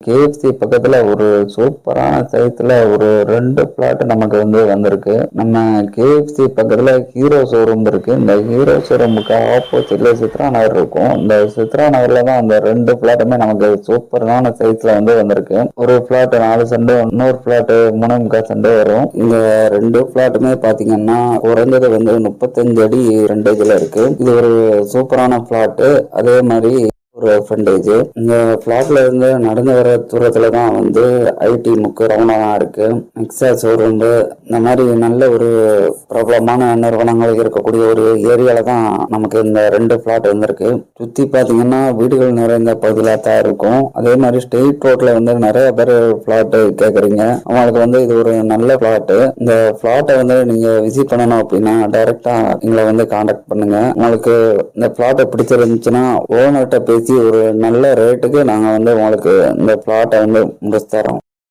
KFC பக்கத்துல ஒரு சூப்பரான சைஸ்ல ஒரு 2 பிளாட் நமக்கு வந்திருக்கு. நம்ம கேஎஃப்சி பக்கத்துல ஹீரோ ஷோரூம் இருக்கு. இந்த ஹீரோ ஷோரூமுக்கு ஆப்போசிட்ல சித்ரா நகர் இருக்கும். இந்த சித்ரா நகர்ல தான் அந்த 2 பிளாட்டுமே நமக்கு சூப்பரான சைஸ்ல வந்திருக்கு. ஒரு பிளாட் 4 சென்ட், இன்னொரு பிளாட் 3.25 சென்ட் வரும். இந்த 2 பிளாட்டுமே பாத்தீங்கன்னா குறைஞ்சது 35 அடி 2 இதுல இருக்கு. இது ஒரு சூப்பரான பிளாட். அதே மாதிரி ஒரு ஃப்ரண்டேஜ். இந்த பிளாட்ல இருந்து நடந்து வர தூரத்துல தான் ஐடி முக்கு ரவுண்டா இருக்கு. நெக்ஸா ஷோரூம் இந்த மாதிரி நல்ல ஒரு பிரபலமான நிறுவனங்கள் இருக்கக்கூடிய ஒரு ஏரியால தான் நமக்கு இந்த 2 பிளாட் இருக்கு. சுத்தி பாத்தீங்கன்னா வீடுகள் நிறைந்த பகுதியில தான் இருக்கும். அதே மாதிரி ஸ்ட்ரெயிட் ரோட்ல நிறைய பேர் பிளாட் கேக்குறீங்க. அவங்களுக்கு இது ஒரு நல்ல பிளாட். இந்த பிளாட்டை நீங்க விசிட் பண்ணணும் அப்படின்னா டைரக்டா எங்களை கான்டாக்ட் பண்ணுங்க. உங்களுக்கு இந்த பிளாட்டை பிடிச்சிருந்துச்சுன்னா ஓனர்கிட்ட பேசி ஒரு நல்ல ரேட்டுக்கு நாங்க உங்களுக்கு இந்த பிளாட்டை முடிச்சு தரோம்.